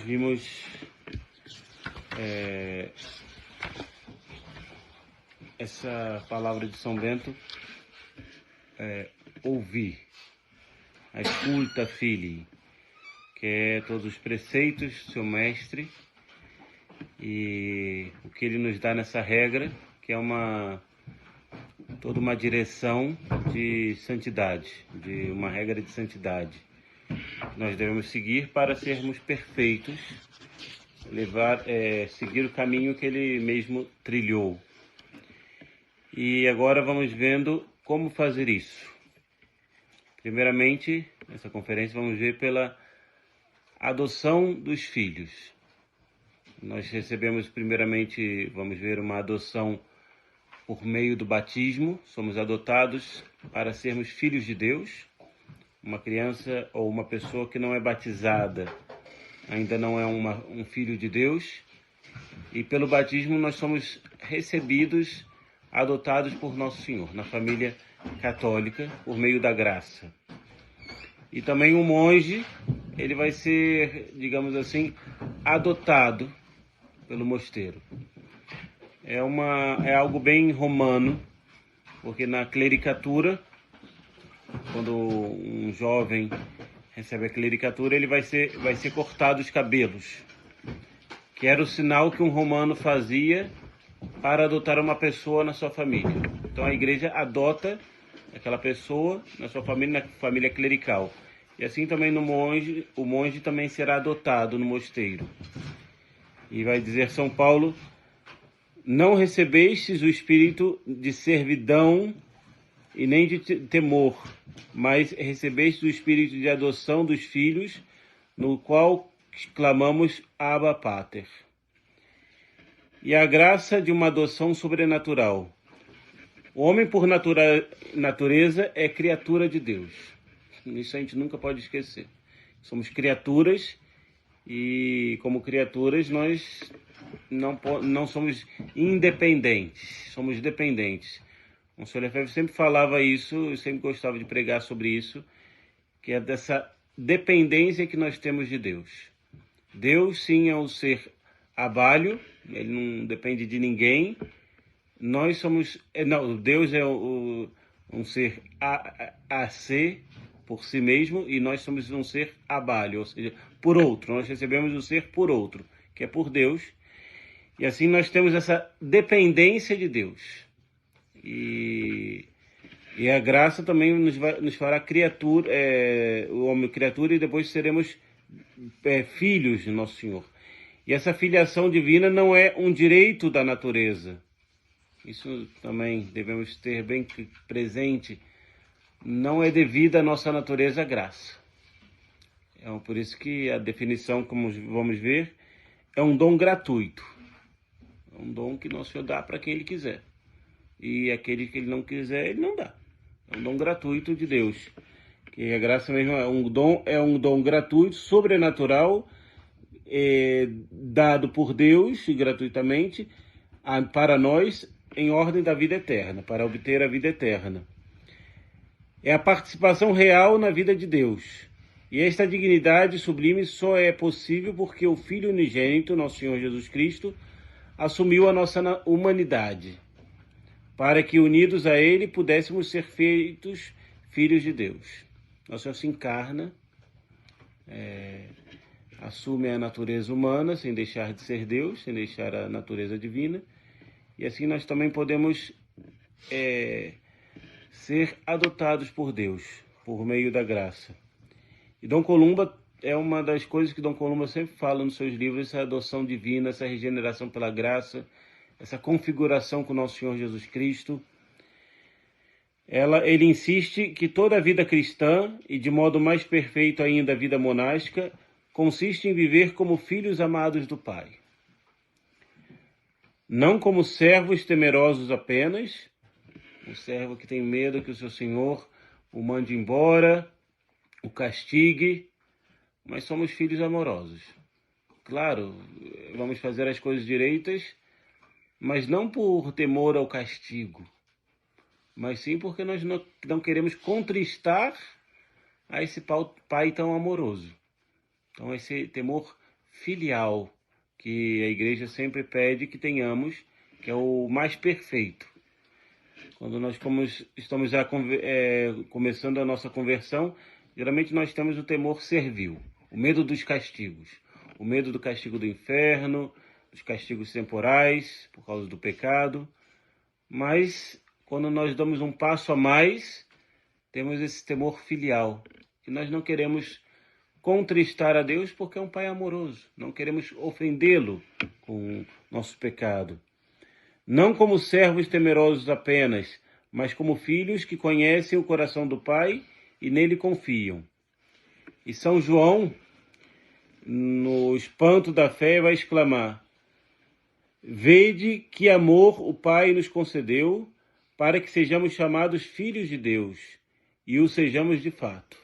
vimos essa palavra de São Bento, ouvir, a escuta filii, que é todos os preceitos do seu mestre e o que ele nos dá nessa regra, que é toda uma direção de santidade, de uma regra de santidade. Nós devemos seguir para sermos perfeitos, seguir o caminho que ele mesmo trilhou. E agora vamos vendo como fazer isso. Primeiramente, nessa conferência vamos ver pela adoção dos filhos. Nós recebemos primeiramente, vamos ver uma adoção por meio do batismo. Somos adotados para sermos filhos de Deus. Uma criança ou uma pessoa que não é batizada ainda não é um filho de Deus. E pelo batismo nós somos recebidos, adotados por Nosso Senhor, na família católica, por meio da graça. E também o monge, ele vai ser, digamos assim, adotado pelo mosteiro. É algo bem romano, porque na clericatura, quando um jovem recebe a clericatura, ele vai ser cortado os cabelos, que era o sinal que um romano fazia para adotar uma pessoa na sua família. Então a igreja adota aquela pessoa na sua família, na família clerical. E assim também o monge também será adotado no mosteiro. E vai dizer São Paulo: não recebestes o espírito de servidão e nem de temor, mas recebestes o espírito de adoção dos filhos, no qual clamamos Abba Pater. E a graça de uma adoção sobrenatural. O homem, por natureza, é criatura de Deus. Isso a gente nunca pode esquecer. Somos criaturas e, como criaturas, nós não somos independentes, somos dependentes. O Sr. Lefebvre sempre falava isso, eu sempre gostava de pregar sobre isso, que é dessa dependência que nós temos de Deus. Deus, sim, é um ser abalho, ele não depende de ninguém. Nós somos... Deus é um ser a ser por si mesmo, e nós somos um ser abalho, ou seja, por outro. Nós recebemos o ser por outro, que é por Deus. E assim nós temos essa dependência de Deus. E a graça também nos fará criatura, o homem criatura, e depois seremos filhos de Nosso Senhor. E essa filiação divina não é um direito da natureza. Isso também devemos ter bem presente. Não é devida à nossa natureza a graça. Por isso que a definição, como vamos ver, é um dom gratuito. É um dom que Nosso Senhor dá para quem Ele quiser. E aquele que Ele não quiser, Ele não dá. É um dom gratuito de Deus. Que a graça mesmo é um dom gratuito, sobrenatural, dado por Deus gratuitamente para nós, em ordem da vida eterna, para obter a vida eterna. É a participação real na vida de Deus. E esta dignidade sublime só é possível porque o Filho unigênito, Nosso Senhor Jesus Cristo, assumiu a nossa humanidade, para que, unidos a Ele, pudéssemos ser feitos filhos de Deus. Nosso Senhor se encarna, assume a natureza humana, sem deixar de ser Deus, sem deixar a natureza divina, e assim nós também podemos ser adotados por Deus, por meio da graça. E Dom Columba, é uma das coisas que Dom Columba sempre fala nos seus livros, essa adoção divina, essa regeneração pela graça, essa configuração com Nosso Senhor Jesus Cristo. Ele insiste que toda a vida cristã, e de modo mais perfeito ainda a vida monástica, consiste em viver como filhos amados do Pai. Não como servos temerosos apenas, um servo que tem medo que o seu senhor o mande embora, o castigue, mas somos filhos amorosos. Claro, vamos fazer as coisas direitas, mas não por temor ao castigo, mas sim porque nós não queremos contristar a esse pai tão amoroso. Então esse temor filial, que a igreja sempre pede que tenhamos, que é o mais perfeito. Quando nós estamos começando a nossa conversão, geralmente nós temos o temor servil, o medo dos castigos, o medo do castigo do inferno, dos castigos temporais por causa do pecado. Mas quando nós damos um passo a mais, temos esse temor filial, que nós não queremos contristar a Deus porque é um Pai amoroso, não queremos ofendê-lo com o nosso pecado. Não como servos temerosos apenas, mas como filhos que conhecem o coração do Pai e nele confiam. E São João, no espanto da fé, vai exclamar: vede que amor o Pai nos concedeu para que sejamos chamados filhos de Deus, e o sejamos de fato.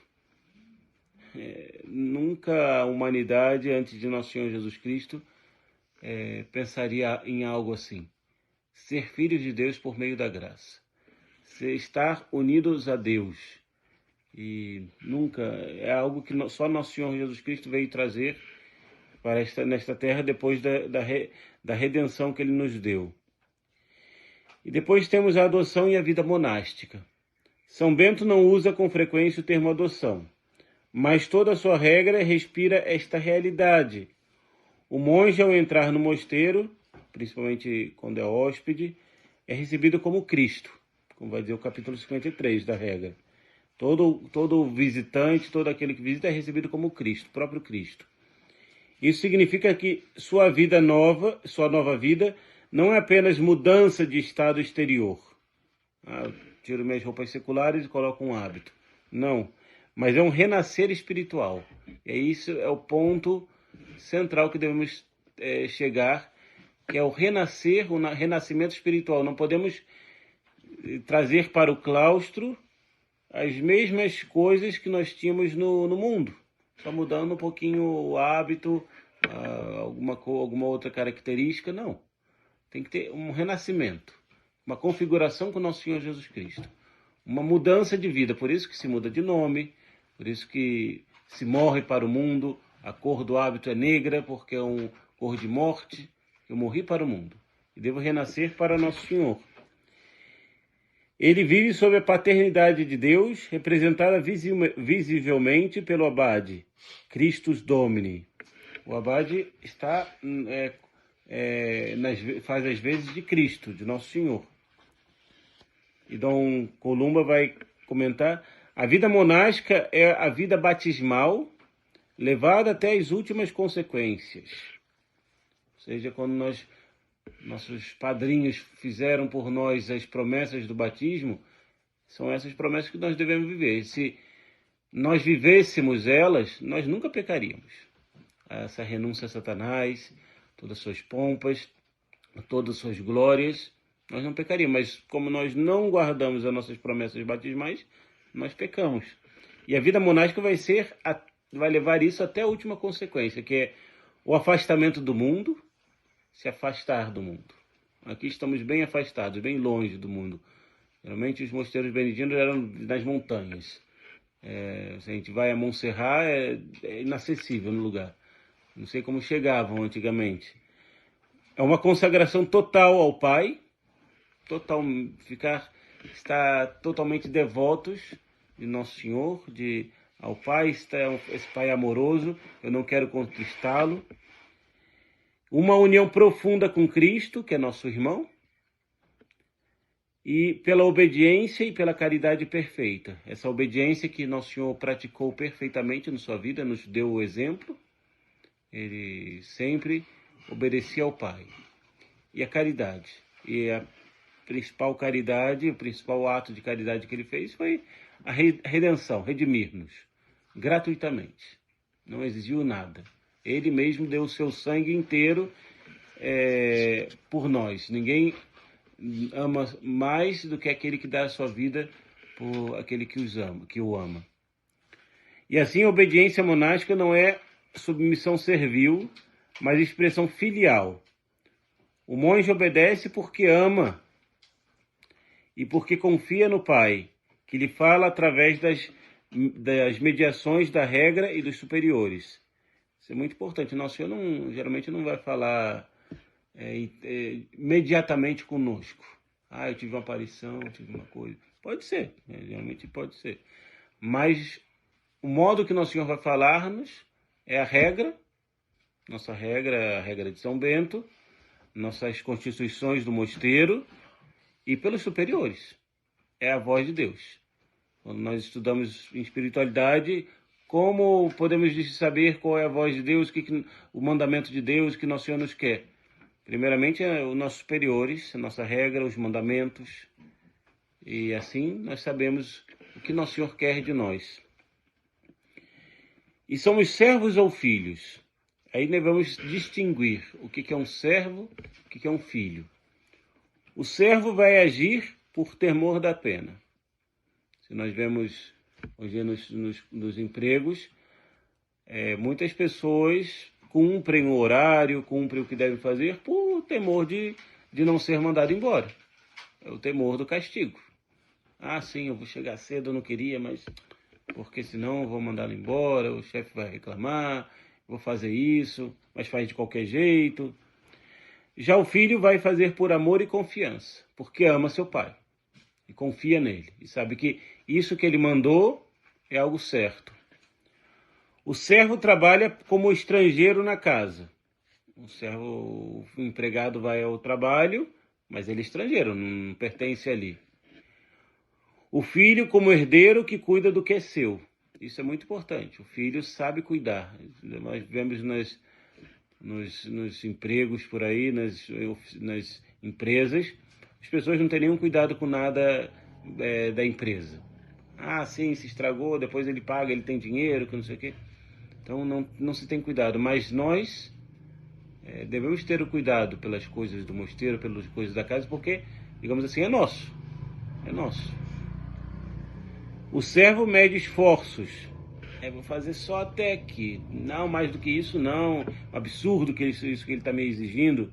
Nunca a humanidade, antes de nosso Senhor Jesus Cristo, pensaria em algo assim. Ser filhos de Deus por meio da graça. Estar unidos a Deus. E nunca, é algo que só nosso Senhor Jesus Cristo veio trazer para nesta terra depois da redenção que Ele nos deu. E depois temos a adoção e a vida monástica. São Bento não usa com frequência o termo adoção, mas toda a sua regra respira esta realidade. O monge, ao entrar no mosteiro, principalmente quando é hóspede, é recebido como Cristo, como vai dizer o capítulo 53 da regra. Todo visitante, todo aquele que visita é recebido como Cristo, o próprio Cristo. Isso significa que sua nova vida, não é apenas mudança de estado exterior. Tiro minhas roupas seculares e coloco um hábito. Não, mas é um renascer espiritual. E isso é o ponto central que devemos chegar, que é o renascimento espiritual. Não podemos trazer para o claustro as mesmas coisas que nós tínhamos no mundo, só mudando um pouquinho o hábito, alguma outra característica. Não, tem que ter um renascimento, uma configuração com o nosso Senhor Jesus Cristo, uma mudança de vida. Por isso que se muda de nome, por isso que se morre para o mundo. A cor do hábito é negra, porque é uma cor de morte. Eu morri para o mundo e devo renascer para nosso Senhor. Ele vive sob a paternidade de Deus, representada visivelmente pelo abade, Christus Domini. O abade faz as vezes de Cristo, de Nosso Senhor. E Dom Columba vai comentar: a vida monástica é a vida batismal, levada até as últimas consequências. Ou seja, quando nossos padrinhos fizeram por nós as promessas do batismo, são essas promessas que nós devemos viver. Se nós vivêssemos elas, nós nunca pecaríamos. Essa renúncia a Satanás, todas as suas pompas, todas as suas glórias, nós não pecaríamos. Mas como nós não guardamos as nossas promessas batismais, nós pecamos. E a vida monástica vai levar isso até a última consequência, que é o afastamento do mundo, se afastar do mundo. Aqui estamos bem afastados, bem longe do mundo. Geralmente os mosteiros beneditinos eram nas montanhas. Se a gente vai a Montserrat, é inacessível no lugar. Não sei como chegavam antigamente. É uma consagração total ao Pai, estar totalmente devotos de Nosso Senhor, ao Pai, esse Pai amoroso. Eu não quero conquistá-lo. Uma união profunda com Cristo, que é nosso irmão, e pela obediência e pela caridade perfeita. Essa obediência que Nosso Senhor praticou perfeitamente na sua vida, nos deu o exemplo. Ele sempre obedecia ao Pai. E a caridade. E a principal caridade, o principal ato de caridade que ele fez foi a redenção, redimir-nos gratuitamente. Não exigiu nada. Ele mesmo deu o seu sangue inteiro por nós. Ninguém ama mais do que aquele que dá a sua vida por aquele que o ama. E assim a obediência monástica não é submissão servil, mas expressão filial. O monge obedece porque ama e porque confia no Pai, que lhe fala através das mediações da regra e dos superiores. Isso é muito importante. Nosso Senhor geralmente não vai falar imediatamente conosco. Ah, eu tive uma aparição, eu tive uma coisa. Pode ser, geralmente pode ser. Mas o modo que Nosso Senhor vai falar-nos é a regra, nossa regra, a regra de São Bento, nossas constituições do mosteiro e pelos superiores. É a voz de Deus. Quando nós estudamos em espiritualidade, como podemos saber qual é a voz de Deus, o mandamento de Deus que Nosso Senhor nos quer? Primeiramente, os nossos superiores, a nossa regra, os mandamentos. E assim nós sabemos o que Nosso Senhor quer de nós. E somos servos ou filhos? Aí devemos distinguir o que é um servo, o que é um filho. O servo vai agir por temor da pena. Se nós vemos hoje nos empregos, muitas pessoas cumprem o horário, cumprem o que devem fazer por temor de não ser mandado embora. É o temor do castigo. Ah, sim, eu vou chegar cedo, eu não queria, mas porque senão eu vou mandá-lo embora, o chefe vai reclamar, vou fazer isso, mas faz de qualquer jeito. Já o filho vai fazer por amor e confiança, porque ama seu pai e confia nele e sabe que isso que ele mandou é algo certo. O servo trabalha como estrangeiro na casa. O empregado vai ao trabalho, mas ele é estrangeiro, não pertence ali. O filho como herdeiro que cuida do que é seu. Isso é muito importante. O filho sabe cuidar. Nós vemos nos empregos por aí, nas empresas, as pessoas não têm nenhum cuidado com nada da empresa. Ah, sim, se estragou, depois ele paga, ele tem dinheiro, que não sei o quê. Então não se tem cuidado. Mas nós devemos ter o cuidado pelas coisas do mosteiro, pelas coisas da casa, porque, digamos assim, é nosso. É nosso. O servo mede esforços. Vou fazer só até aqui. Não, mais do que isso não. Absurdo isso que ele está me exigindo.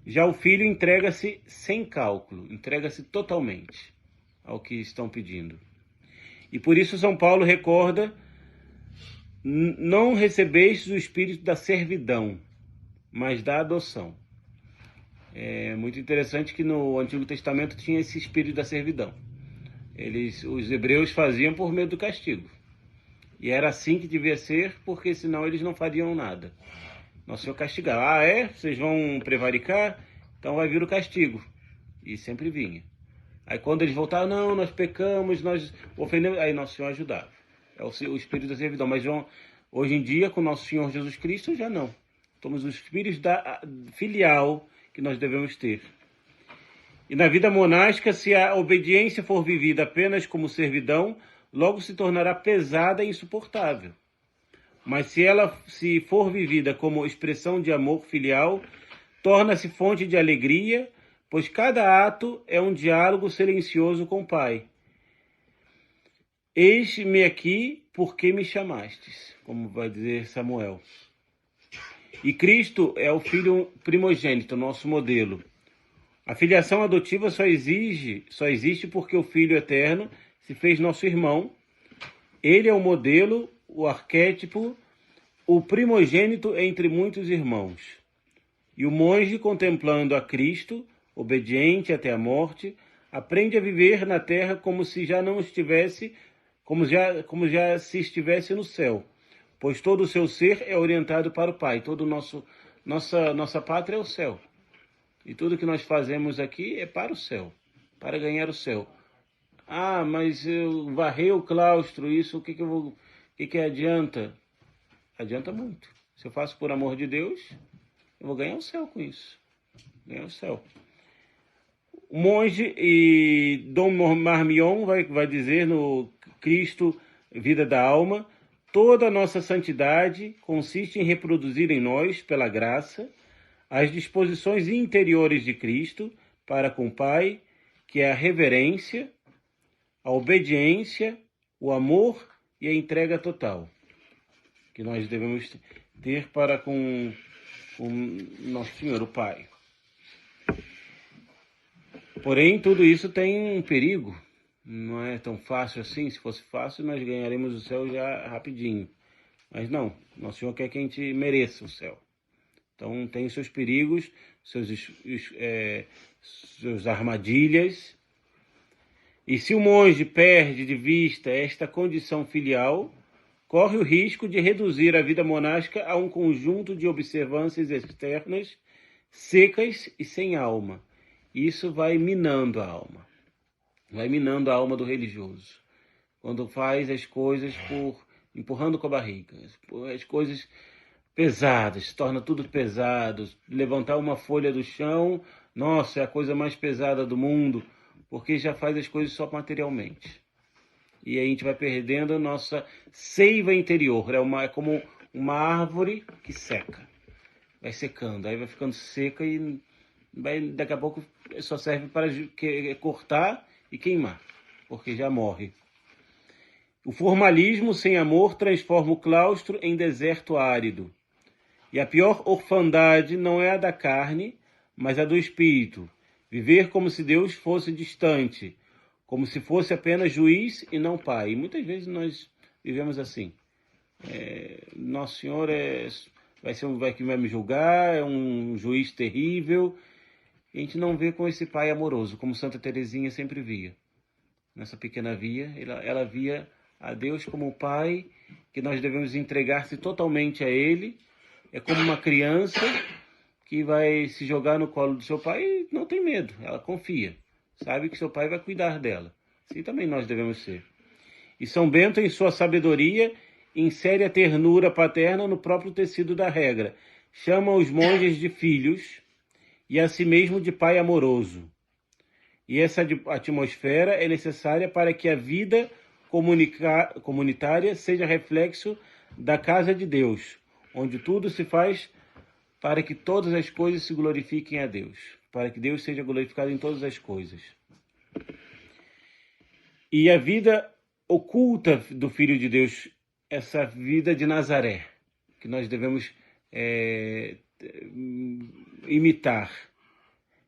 Já o filho entrega-se sem cálculo. Entrega-se totalmente ao que estão pedindo. E por isso São Paulo recorda: não recebestes o espírito da servidão, mas da adoção. É muito interessante que no Antigo Testamento tinha esse espírito da servidão. Os hebreus faziam por medo do castigo. E era assim que devia ser, porque senão eles não fariam nada. Nosso Senhor castigava. Ah, é? Vocês vão prevaricar? Então vai vir o castigo. E sempre vinha. Aí quando eles voltavam, não, nós pecamos, nós ofendemos, aí Nosso Senhor ajudava. É o espírito da servidão. Mas hoje em dia, com Nosso Senhor Jesus Cristo, já não. Somos os filhos da filial que nós devemos ter. E na vida monástica, se a obediência for vivida apenas como servidão, logo se tornará pesada e insuportável. Mas se for vivida como expressão de amor filial, torna-se fonte de alegria, pois cada ato é um diálogo silencioso com o Pai. Eis-me aqui porque me chamastes, como vai dizer Samuel. E Cristo é o Filho primogênito, nosso modelo. A filiação adotiva só existe porque o Filho eterno se fez nosso irmão. Ele é o modelo, o arquétipo, o primogênito entre muitos irmãos. E o monge, contemplando a Cristo, obediente até a morte, aprende a viver na terra como se já não estivesse, como já se estivesse no céu, pois todo o seu ser é orientado para o Pai. Nossa pátria é o céu. E tudo que nós fazemos aqui é para o céu, para ganhar o céu. Ah, mas eu varrei o claustro, isso, o que adianta? Adianta muito. Se eu faço por amor de Deus, eu vou ganhar o céu com isso. Ganhar o céu. O monge e Dom Marmion vai dizer no Cristo, Vida da Alma, toda a nossa santidade consiste em reproduzir em nós, pela graça, as disposições interiores de Cristo para com o Pai, que é a reverência, a obediência, o amor e a entrega total, que nós devemos ter para com nosso Senhor, o Pai. Porém, tudo isso tem um perigo. Não é tão fácil assim. Se fosse fácil, nós ganharemos o céu já rapidinho. Mas não, Nosso Senhor quer que a gente mereça o céu. Então tem os seus perigos, suas armadilhas. E se o monge perde de vista esta condição filial, corre o risco de reduzir a vida monástica a um conjunto de observâncias externas, secas e sem alma. Isso vai minando a alma. Vai minando a alma do religioso. Quando faz as coisas empurrando com a barriga. As coisas pesadas, se torna tudo pesado. Levantar uma folha do chão, nossa, é a coisa mais pesada do mundo, porque já faz as coisas só materialmente. E aí a gente vai perdendo a nossa seiva interior. É como uma árvore que seca. Vai secando, aí vai ficando seca e daqui a pouco só serve para cortar e queimar, porque já morre. O formalismo sem amor transforma o claustro em deserto árido. E a pior orfandade não é a da carne, mas a do espírito. Viver como se Deus fosse distante, como se fosse apenas juiz e não pai. E muitas vezes nós vivemos assim. Nosso Senhor que vai me julgar, é um juiz terrível. E a gente não vê com esse pai amoroso, como Santa Teresinha sempre via. Nessa pequena via, ela via a Deus como o pai, que nós devemos entregar-se totalmente a ele. É como uma criança que vai se jogar no colo do seu pai e não tem medo, ela confia. Sabe que seu pai vai cuidar dela. Assim também nós devemos ser. E São Bento, em sua sabedoria, insere a ternura paterna no próprio tecido da regra. Chama os monges de filhos e a si mesmo de pai amoroso. E essa atmosfera é necessária para que a vida comunitária seja reflexo da casa de Deus, onde tudo se faz para que todas as coisas se glorifiquem a Deus, para que Deus seja glorificado em todas as coisas. E a vida oculta do Filho de Deus, essa vida de Nazaré, que nós devemos imitar.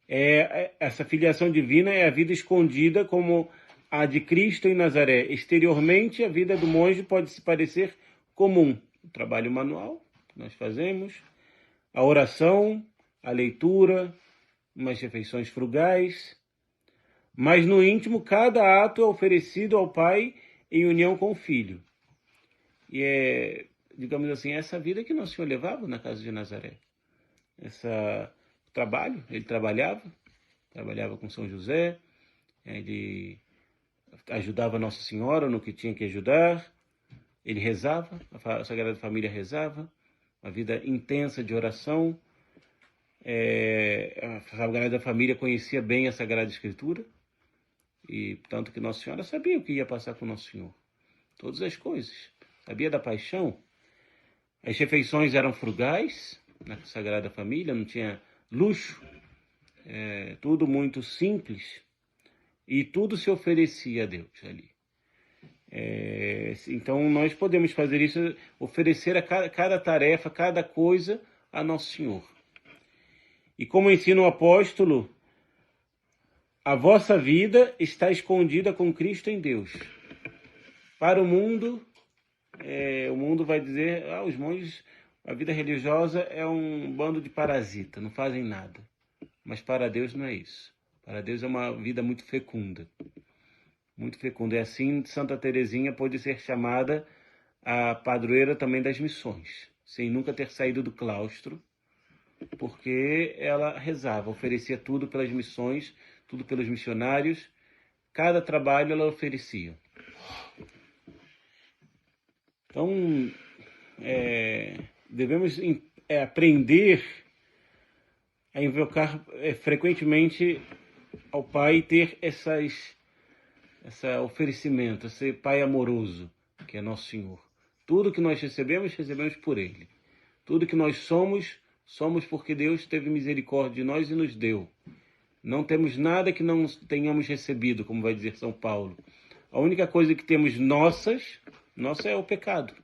Essa filiação divina é a vida escondida como a de Cristo em Nazaré. Exteriormente, a vida do monge pode se parecer comum. O trabalho manual que nós fazemos, a oração, a leitura, umas refeições frugais. Mas no íntimo, cada ato é oferecido ao Pai em união com o Filho. E digamos assim, essa vida que Nosso Senhor levava na casa de Nazaré. Trabalho, ele trabalhava com São José, ele ajudava Nossa Senhora no que tinha que ajudar, ele rezava, a Sagrada Família rezava, uma vida intensa de oração. A Sagrada Família conhecia bem a Sagrada Escritura, e tanto que Nossa Senhora sabia o que ia passar com Nosso Senhor. Todas as coisas. Sabia da paixão. As refeições eram frugais na Sagrada Família, não tinha luxo. Tudo muito simples. E tudo se oferecia a Deus ali. Então nós podemos fazer isso, oferecer a cada tarefa, cada coisa a Nosso Senhor. E como ensina o apóstolo, a vossa vida está escondida com Cristo em Deus. Para o mundo vai dizer, os monges, a vida religiosa é um bando de parasita, não fazem nada. Mas para Deus não é isso. Para Deus é uma vida muito fecunda. Muito fecunda. E assim Santa Teresinha pôde ser chamada a padroeira também das missões, sem nunca ter saído do claustro, porque ela rezava, oferecia tudo pelas missões, tudo pelos missionários. Cada trabalho ela oferecia. Então, devemos aprender a invocar frequentemente ao Pai, ter esse oferecimento, esse Pai amoroso, que é Nosso Senhor. Tudo que nós recebemos por Ele. Tudo que nós somos porque Deus teve misericórdia de nós e nos deu. Não temos nada que não tenhamos recebido, como vai dizer São Paulo. A única coisa que temos nossa é o pecado,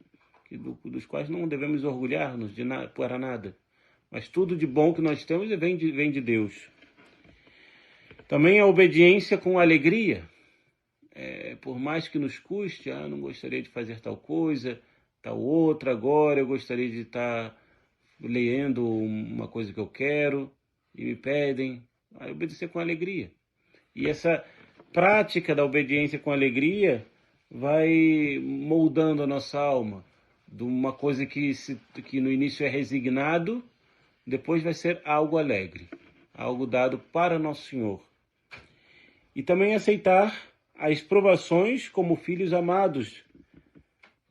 dos quais não devemos orgulhar-nos para nada. Mas tudo de bom que nós temos vem de Deus. Também a obediência com alegria. Por mais que nos custe, não gostaria de fazer tal coisa, tal outra. Agora eu gostaria de estar lendo uma coisa que eu quero e me pedem. Aí obedecer com alegria. E essa prática da obediência com alegria vai moldando a nossa alma de uma coisa que no início é resignado, depois vai ser algo alegre, algo dado para Nosso Senhor. E também aceitar as provações como filhos amados,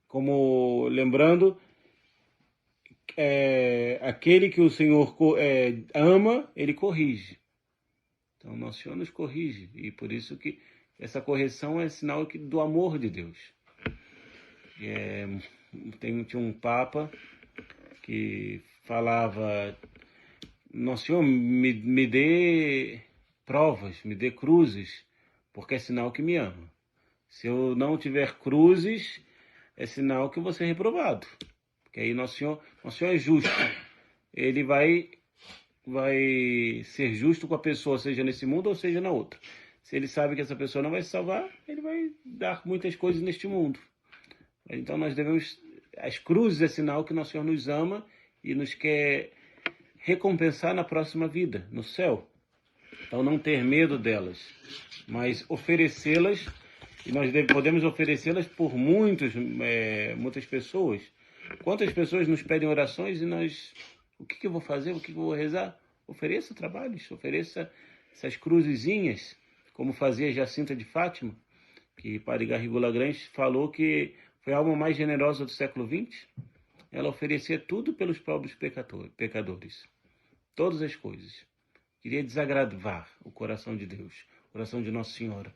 como lembrando, aquele que o Senhor ama, ele corrige. Então, Nosso Senhor nos corrige, e por isso que essa correção é sinal do amor de Deus. Tinha um Papa que falava: Nosso Senhor, me dê provas, me dê cruzes, porque é sinal que me ama. Se eu não tiver cruzes, é sinal que eu vou ser reprovado. Porque aí Nosso Senhor é justo. Ele vai ser justo com a pessoa, seja nesse mundo ou seja na outra. Se ele sabe que essa pessoa não vai se salvar, ele vai dar muitas coisas neste mundo. Então nós devemos... As cruzes é sinal que Nosso Senhor nos ama e nos quer recompensar na próxima vida, no céu. Então não ter medo delas, mas oferecê-las, e nós podemos oferecê-las por muitas pessoas. Quantas pessoas nos pedem orações e nós... O que eu vou fazer? O que eu vou rezar? Ofereça trabalhos, ofereça essas cruzezinhas, como fazia Jacinta de Fátima, que Padre Garrigou Lagrange falou que foi a alma mais generosa do século XX. Ela oferecia tudo pelos pobres pecadores. Todas as coisas. Queria desagravar o coração de Deus, o coração de Nossa Senhora.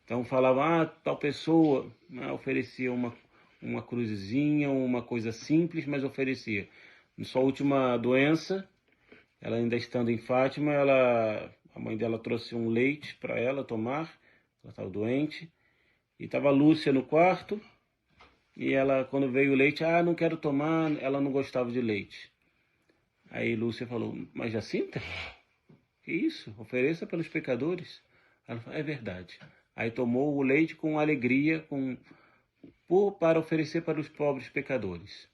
Então falava, tal pessoa oferecia uma cruzezinha, uma coisa simples, mas oferecia. Na sua última doença, ela ainda estando em Fátima, a mãe dela trouxe um leite para ela tomar, ela estava doente, e estava Lúcia no quarto, e ela, quando veio o leite, não quero tomar, ela não gostava de leite. Aí Lúcia falou, mas Jacinta, que isso? Ofereça pelos pecadores. Ela falou, é verdade. Aí tomou o leite com alegria, para oferecer para os pobres pecadores.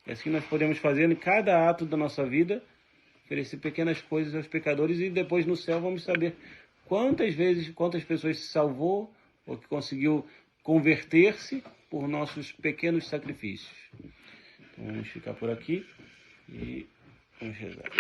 E assim nós podemos fazer em cada ato da nossa vida, oferecer pequenas coisas aos pecadores, e depois no céu vamos saber quantas pessoas se salvou ou que conseguiu converter-se por nossos pequenos sacrifícios. Então vamos ficar por aqui e vamos rezar.